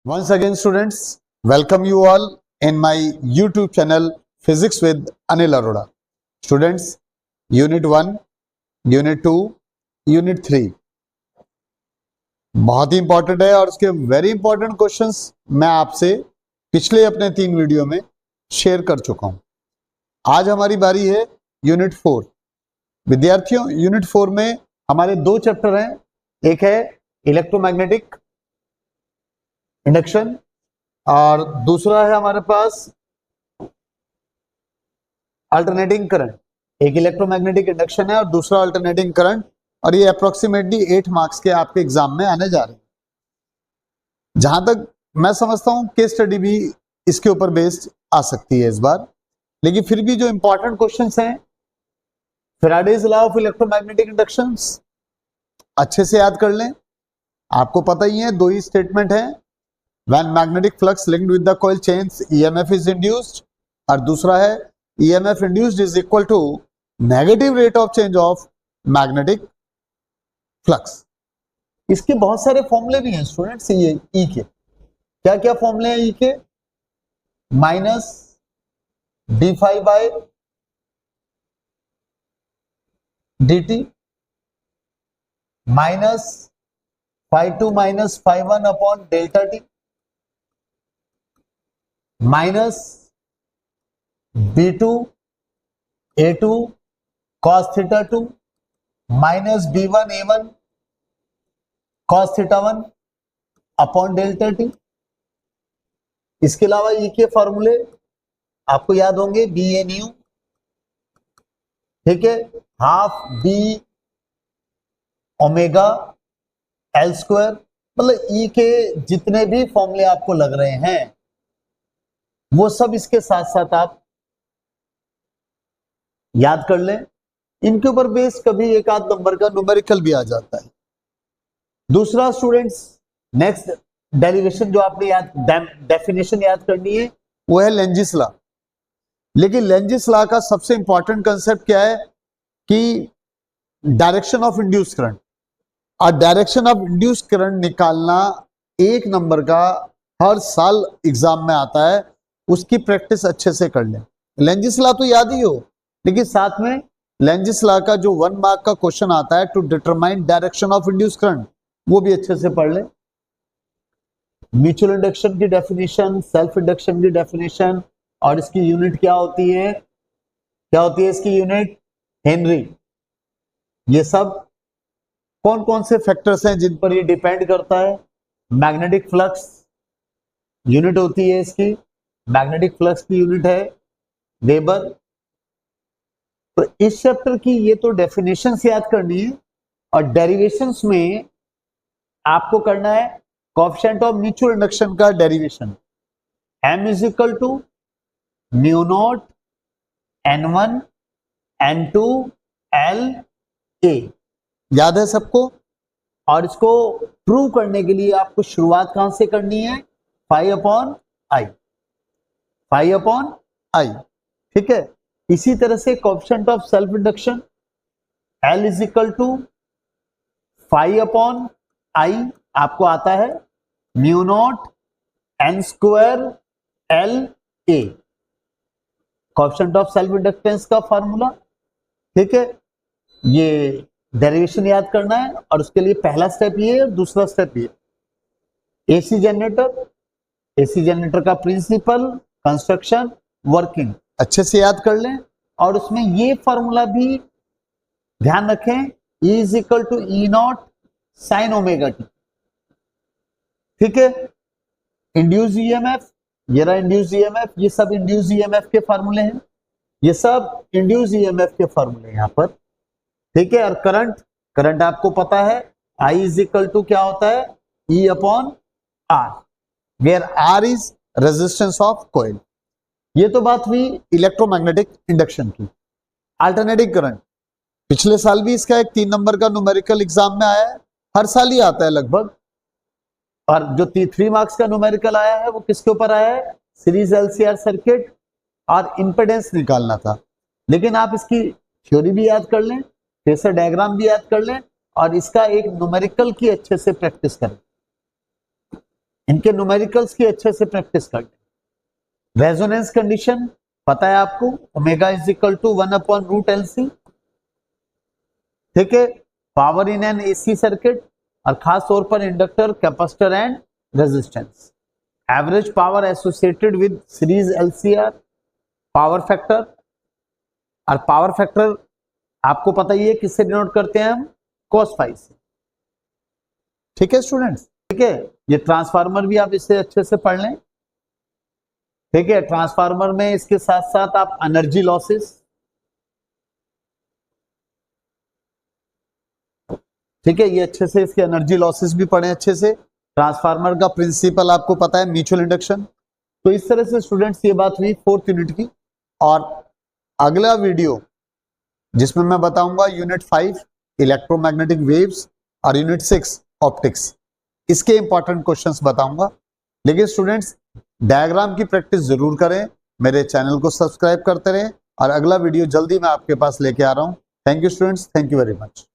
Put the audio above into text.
Once again, students, welcome you all in my YouTube channel Physics with Anil Arora. Students, Unit 1, Unit 2, Unit 3 बहुत ही important है और उसके very important questions मैं आपसे पिछले अपने 3 वीडियो में शेयर कर चुका हूं। आज हमारी बारी है यूनिट 4। विद्यार्थियों, यूनिट 4 में हमारे 2 चैप्टर हैं। एक है इलेक्ट्रोमैग्नेटिक इंडक्शन और दूसरा है हमारे पास अल्टरनेटिंग करंट। एक इलेक्ट्रोमैग्नेटिक इंडक्शन है और दूसरा अल्टरनेटिंग करंट, और ये अप्रोक्सीमेटली 8 मार्क्स के आपके एग्जाम में आने जा रहे हैं। जहां तक मैं समझता हूं केस स्टडी भी इसके ऊपर बेस्ड आ सकती है इस बार, लेकिन फिर भी जो इंपॉर्टेंट क्वेश्चंस हैं, Faraday's law of electromagnetic inductions अच्छे से याद कर लें। आपको पता ही है 2 ही स्टेटमेंट है, when magnetic flux linked with the coil change EMF is induced, और दूसरा है EMF induced is equal to negative rate of change of magnetic flux. इसके बहुत सारे फॉर्मूले भी हैं स्टूडेंट्स। ये ई के क्या क्या फॉर्मूले हैं? ई के minus d five by d t minus five two minus five one upon delta t minus B two A two cos theta two minus B one A one cos theta one upon delta t. इसके अलावा ई के फॉर्मूले आपको याद होंगे, B N U, ठीक है, half B omega L square. मतलब ई के जितने भी फॉर्मूले आपको लग रहे हैं वो सब इसके साथ साथ आप याद कर लें। इनके ऊपर बेस कभी एक आध नंबर का न्यूमेरिकल भी आ जाता है। दूसरा स्टूडेंट्स, नेक्स्ट डेरिवेशन जो आपने याद, डेफिनेशन याद करनी है, वो है लेंजिस लॉ। लेकिन लेंजिस लॉ का सबसे इंपॉर्टेंट कंसेप्ट क्या है कि डायरेक्शन ऑफ इंड्यूस करंट, और डायरेक्शन ऑफ इंड्यूस करंट निकालना 1 नंबर का हर साल एग्जाम में आता है। उसकी प्रैक्टिस अच्छे से कर लें। लेंजिस लॉ तो याद ही हो, लेकिन साथ में लेंजिस लॉ का जो 1 मार्क का क्वेश्चन आता है to determine direction of induce current, वो भी अच्छे से पढ़ लें। म्यूचुअल इंडक्शन की डेफिनेशन, सेल्फ इंडक्शन की डेफिनेशन, और इसकी यूनिट क्या होती है, क्या होती है इसकी यूनिट? हेनरी। ये सब कौन कौन से फैक्टर्स हैं जिन पर ये डिपेंड करता है? मैग्नेटिक फ्लक्स यूनिट होती है इसकी, मैग्नेटिक फ्लक्स की यूनिट है वेबर। तो इस चैप्टर की ये तो डेफिनेशंस याद करनी है, और डेरिवेशंस में आपको करना है कोएफिशिएंट ऑफ म्यूचुअल इंडक्शन का derivation. m is equal to mu naught n1 n2 l a, याद है सबको? और इसको प्रूव करने के लिए आपको शुरुआत कहां से करनी है? Phi upon I, phi upon I, ठीक है। इसी तरह से coefficient of self induction L is equal to phi upon I, आपको आता है mu naught n square L A, coefficient of self inductance का फॉर्मूला, ठीक है। ये डेरिवेशन याद करना है, और उसके लिए पहला स्टेप ये है, दूसरा स्टेप ये। एसी जनरेटर, एसी जनरेटर का प्रिंसिपल, कंस्ट्रक्शन, वर्किंग अच्छे से याद कर लें। और उसमें ये फॉर्मूला भी ध्यान रखें, E is equal to E naught sine omega t, ठीक है। इंड्यूस ईएमएफ, ये रहा इंड्यूस ईएमएफ, ये सब इंड्यूस ईएमएफ के फॉर्मूले हैं, ये सब इंड्यूस ईएमएफ के फॉर्मूले यहाँ पर, ठीक है। और करंट, करंट आपको पता है I इज इक्वल टू क्या होता है? E upon R, where R is resistance of coil. ये तो बात हुई इलेक्ट्रोमैग्नेटिक इंडक्शन की। अल्टरनेटिंग करंट, पिछले साल भी इसका एक 3 नंबर का न्यूमेरिकल एग्जाम में आया है, हर साल ही आता है लगभग। और जो 3 मार्क्स का न्यूमेरिकल आया है वो किसके ऊपर आया है? सीरीज एलसीआर सर्किट और इंपेडेंस निकालना था। लेकिन आप इसकी थ्योरी भी याद कर लें, फेसर डायग्राम भी याद कर लें, और इसका एक न्यूमेरिकल की अच्छे से प्रैक्टिस करें। इनके न्यूमेरिकल्स की अच्छे से प्रैक्टिस करते। रेजोनेंस कंडीशन पता है आपको, omega is equal to 1/√LC। ठीक है, power in an AC circuit और खास तौर पर inductor, capacitor and resistance. Average power associated with series LCR, power factor. और पावर फैक्टर आपको पता ही है किससे डिनोट करते हैं हम, cos फाई से। ठीक है स्टूडेंट्स, ठीक है, ये ट्रांसफार्मर भी आप इससे अच्छे से पढ़ लें। ठीक है, ट्रांसफार्मर में इसके साथ साथ आप एनर्जी लॉसेस, ठीक है, ये अच्छे से इसके एनर्जी लॉसेस भी पढ़े अच्छे से। ट्रांसफार्मर का प्रिंसिपल आपको पता है, म्यूचुअल इंडक्शन। तो इस तरह से स्टूडेंट्स ये बात हुई 4th यूनिट की। और अगला वीडियो जिसमें मैं बताऊंगा यूनिट 5 इलेक्ट्रोमैग्नेटिक वेव्स और यूनिट 6 ऑप्टिक्स, इसके इंपॉर्टेंट क्वेश्चंस बताऊंगा। लेकिन स्टूडेंट्स डायग्राम की प्रैक्टिस जरूर करें, मेरे चैनल को सब्सक्राइब करते रहें और अगला वीडियो जल्दी मैं आपके पास लेके आ रहा हूं। Thank you students, thank you very much.